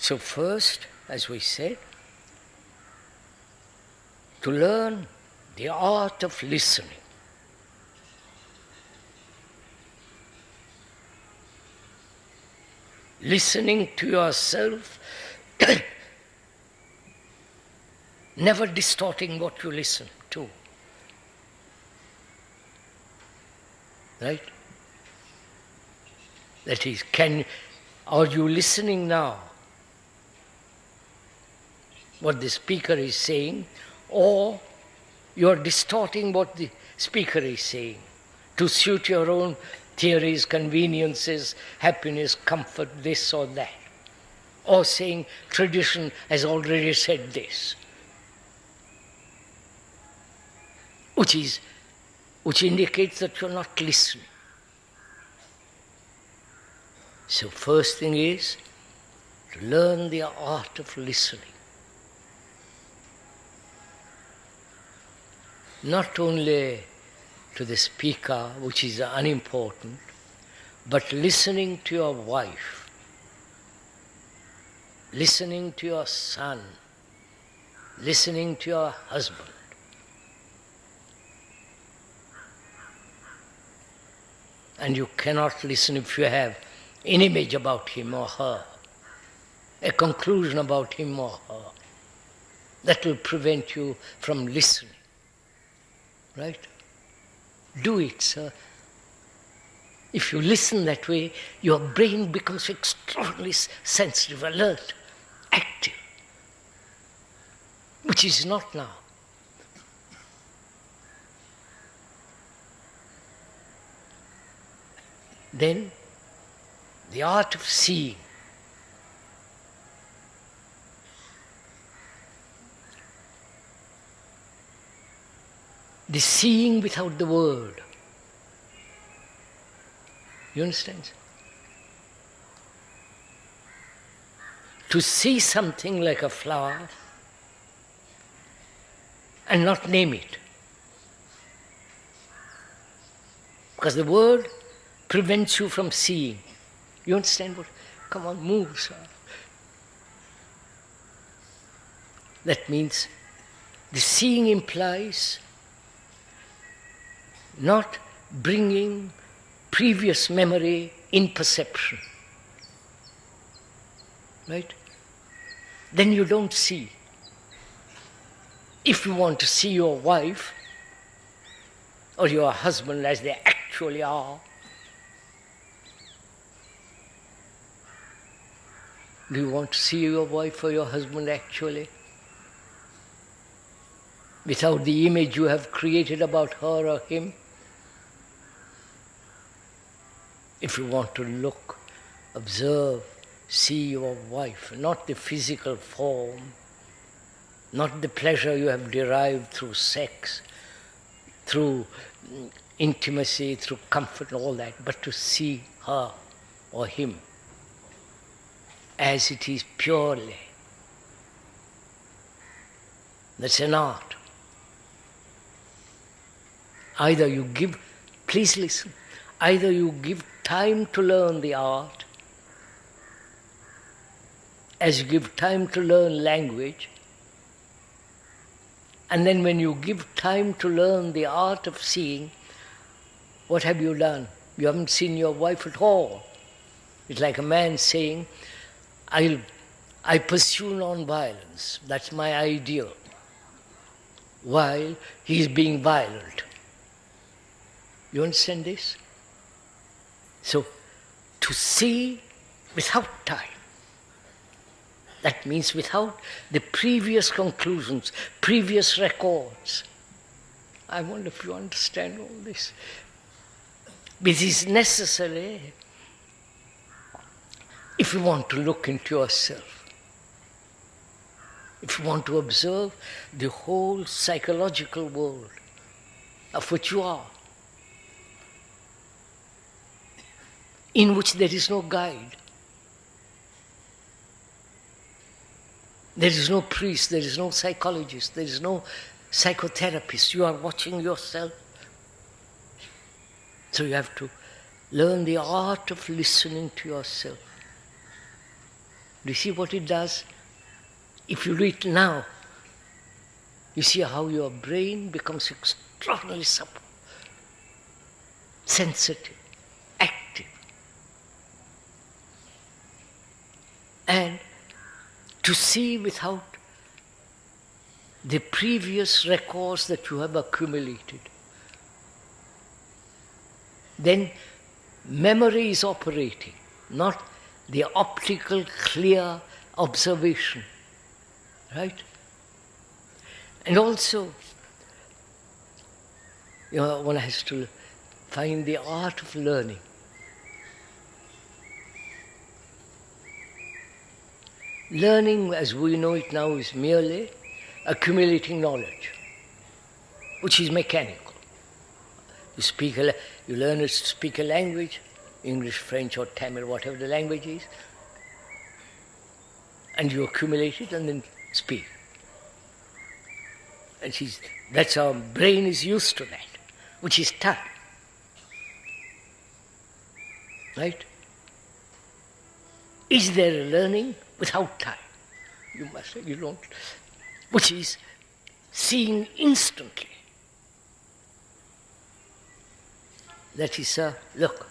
So first, as we said, to learn the art of listening. Listening to yourself, never distorting what you listen to. Right? That is, are you listening now? What the speaker is saying, or you are distorting what the speaker is saying to suit your own theories, conveniences, happiness, comfort, this or that. Or saying tradition has already said this. Which indicates that you're not listening. So first thing is to learn the art of listening. Not only to the speaker, which is unimportant, but listening to your wife, listening to your son, listening to your husband. And you cannot listen if you have an image about him or her, a conclusion about him or her. That will prevent you from listening. Right? Do it, sir. If you listen that way, your brain becomes extraordinarily sensitive, alert, active, which is not now. Then, the art of seeing. The seeing without the word. You understand? To see something like a flower and not name it. Because the word prevents you from seeing. You understand what? Come on, move, sir. That means the seeing implies not bringing previous memory in perception. Right? Then you don't see. If you want to see your wife or your husband as they actually are, do you want to see your wife or your husband actually? Without the image you have created about her or him? If you want to look, observe, see your wife, not the physical form, not the pleasure you have derived through sex, through intimacy, through comfort and all that, but to see her or him as it is purely. That's an art. Either you give, please listen, either you give time to learn the art, as you give time to learn language, and then when you give time to learn the art of seeing, what have you done? You haven't seen your wife at all. It's like a man saying, I pursue non-violence, that's my ideal, while he is being violent. You understand this? So, to see without time, that means without the previous conclusions, previous records. I wonder if you understand all this. This is necessary if you want to look into yourself, if you want to observe the whole psychological world of which you are, in which there is no guide. There is no priest, there is no psychologist, there is no psychotherapist. You are watching yourself. So you have to learn the art of listening to yourself. Do you see what it does? If you do it now, you see how your brain becomes extraordinarily supple, sensitive, active. And to see without the previous records that you have accumulated. Then memory is operating, not the optical clear observation, right? And also, one has to find the art of learning. Learning, as we know it now, is merely accumulating knowledge, which is mechanical. You learn to speak a language, English, French, or Tamil, whatever the language is, and you accumulate it and then speak. And that's our brain is used to that, which is time. Right? Is there a learning without time? You must say you don't. Which is seeing instantly. That is, look.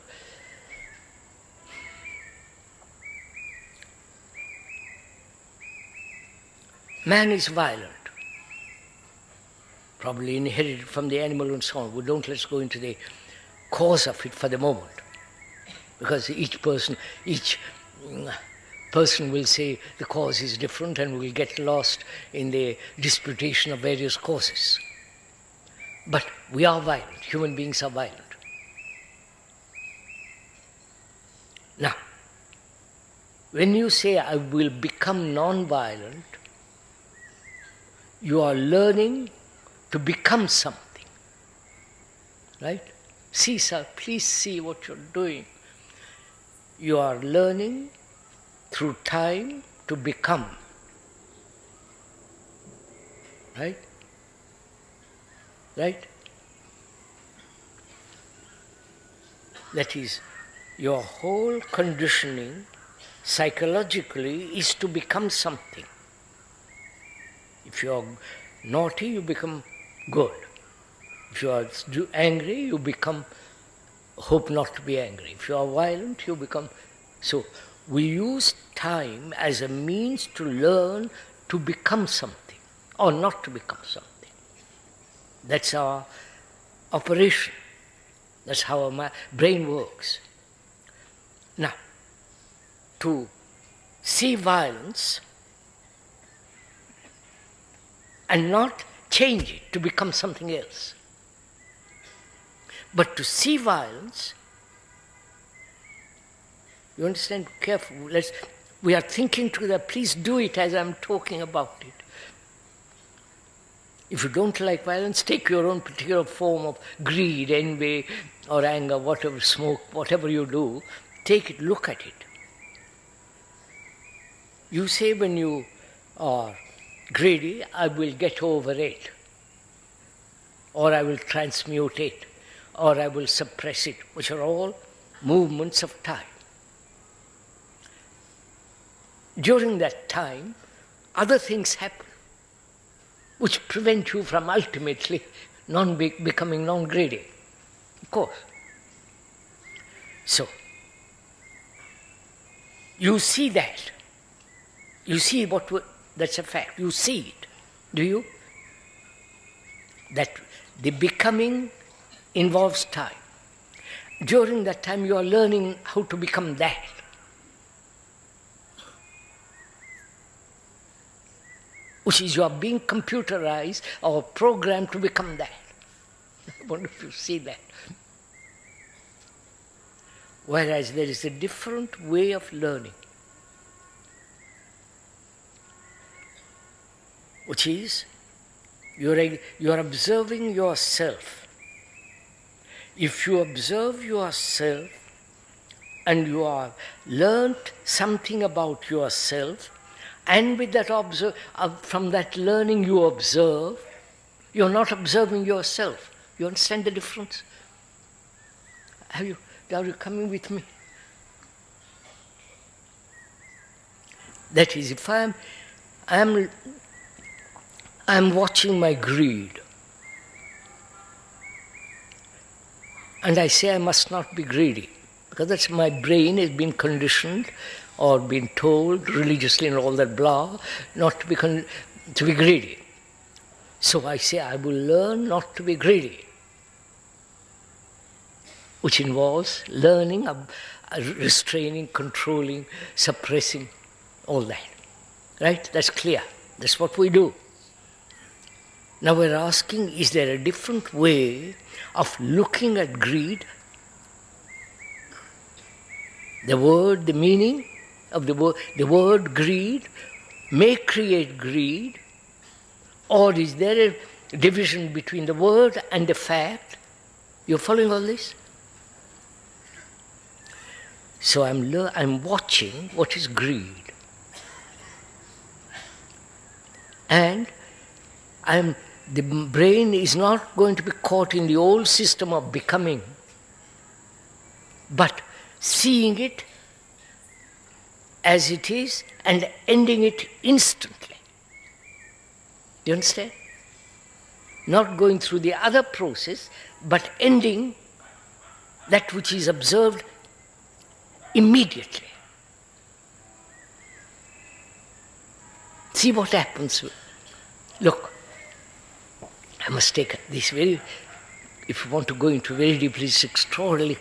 Man is violent. Probably inherited from the animal and so on. Let's go into the cause of it for the moment. Because each person will say the cause is different and will get lost in the disputation of various causes. But we are violent. Human beings are violent. Now, when you say I will become non-violent, you are learning to become something. Right? See, sir, please see what you're doing. You are learning through time to become. Right? Right? That is, your whole conditioning psychologically is to become something. If you are naughty, you become good. If you are angry, you hope not to be angry. If you are violent, you become... So, we use time as a means to learn to become something, or not to become something. That's our operation. That's how our brain works. Now, to see violence and not change it to become something else, but to see violence, you understand? Careful. We are thinking together. Please do it as I'm talking about it. If you don't like violence, take your own particular form of greed, envy, or anger, whatever, smoke, whatever you do. Take it, look at it. You say when you are greedy, I will get over it, or I will transmute it, or I will suppress it, which are all movements of time. During that time, other things happen which prevent you from ultimately becoming non-greedy. Of course. So, you see that. You see that's a fact. You see it. Do you? That the becoming involves time. During that time, you are learning how to become that. Which is you are being computerized or programmed to become that. I wonder if you see that. Whereas there is a different way of learning, which is you are observing yourself. If you observe yourself and you have learnt something about yourself, and with that from that learning you observe, you're not observing yourself. You understand the difference? Are you coming with me? That is, if I'm watching my greed, and I say I must not be greedy, because that's my brain has been conditioned or been told religiously and all that blah, not to be to be greedy. So I say I will learn not to be greedy, which involves learning, restraining, controlling, suppressing, all that. Right? That's clear. That's what we do. Now we're asking, is there a different way of looking at greed? The meaning of the word greed may create greed, or is there a division between the word and the fact? You're following all this? So I'm watching what is greed. And the brain is not going to be caught in the old system of becoming, but seeing it as it is and ending it instantly. Do you understand? Not going through the other process, but ending that which is observed immediately. See what happens. Look, I must take this very, if you want to go into very deeply, it's extraordinarily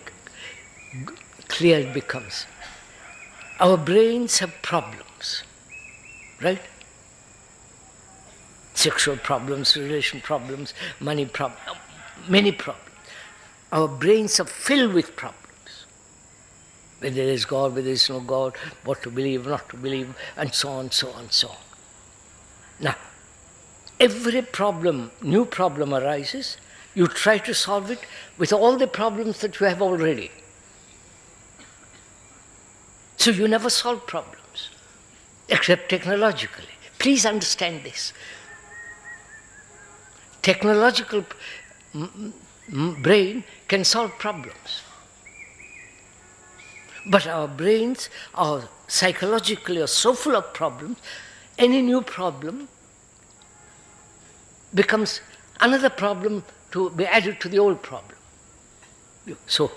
clear it becomes. Our brains have problems, right? Sexual problems, relation problems, money problems, many problems. Our brains are filled with problems. Whether there is God, whether there is no God, what to believe, not to believe, and so on, so on, so on. Now, every problem, new problem arises, you try to solve it with all the problems that you have already. So you never solve problems, except technologically. Please understand this. Technological brain can solve problems. But our brains are psychologically are so full of problems, any new problem becomes another problem to be added to the old problem. So,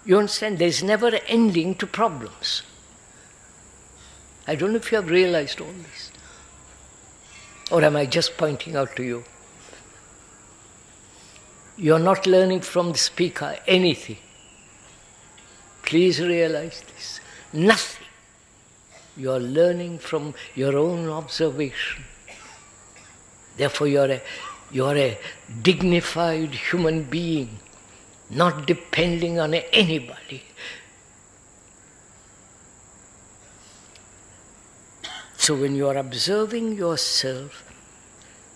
you understand, there is never an ending to problems. I don't know if you have realized all this. Or am I just pointing out to you? You are not learning from the speaker anything. Please realize this. Nothing. You are learning from your own observation. Therefore, you are a dignified human being, not depending on anybody. So when you are observing yourself,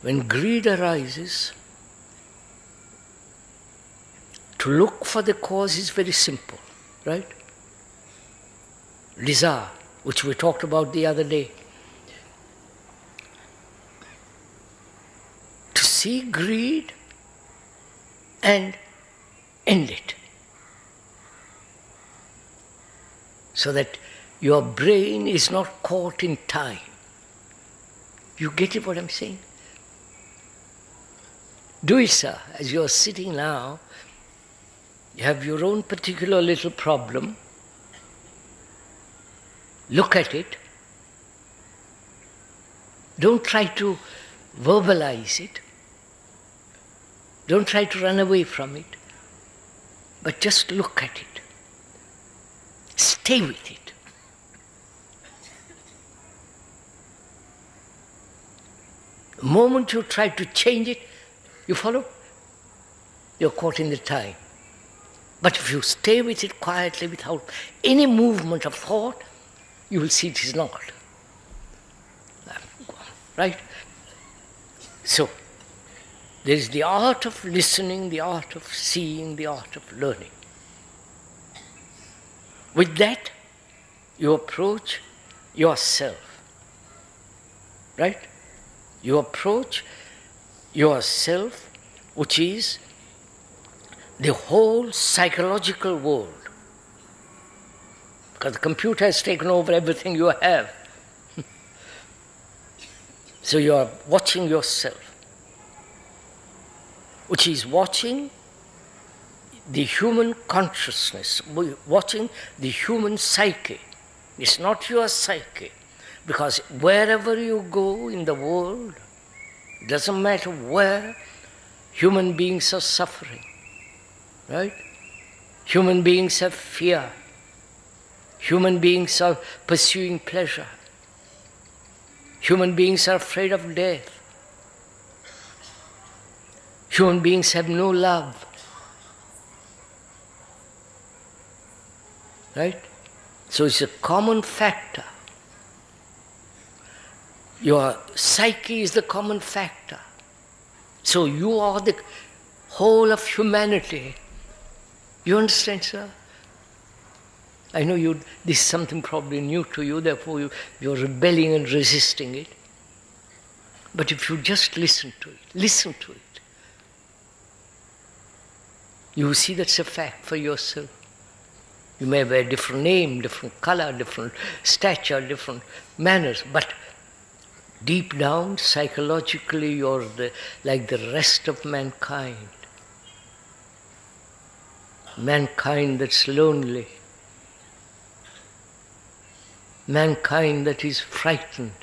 when greed arises, to look for the cause is very simple, right? Desire, which we talked about the other day. To see greed and end it. So that your brain is not caught in time. You get it what I'm saying? Do it, sir. As you are sitting now, you have your own particular little problem. Look at it. Don't try to verbalize it. Don't try to run away from it. But just look at it. Stay with it. The moment you try to change it, you follow? You're caught in the time. But if you stay with it quietly without any movement of thought, you will see it is not. Right? So, there is the art of listening, the art of seeing, the art of learning. With that, you approach yourself. Right? You approach yourself, which is the whole psychological world. Because the computer has taken over everything you have. So you are watching yourself, which is watching the human consciousness, watching the human psyche. It's not your psyche, because wherever you go in the world, it doesn't matter where, human beings are suffering, right? Human beings have fear. Human beings are pursuing pleasure. Human beings are afraid of death. Human beings have no love. Right? So it's a common factor. Your psyche is the common factor. So you are the whole of humanity. You understand, sir? I know this is something probably new to you, therefore you're rebelling and resisting it. But if you just listen to it, you will see that's a fact for yourself. You may wear a different name, different color, different stature, different manners, but deep down, psychologically, you're like the rest of mankind. Mankind that's lonely. Mankind that is frightened.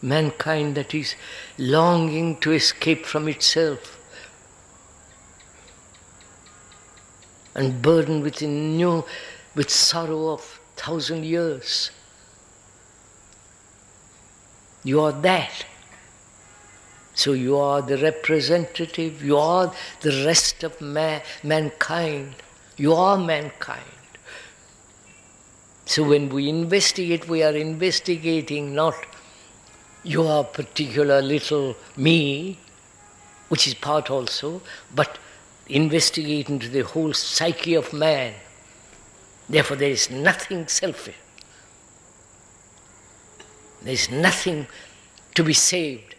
Mankind that is longing to escape from itself and burdened with sorrow of 1,000 years. You are that. So you are the representative, you are the rest of mankind. You are mankind. So when we investigate, we are investigating not your particular little me, which is part also, but investigate into the whole psyche of man. Therefore there is nothing selfish. There is nothing to be saved.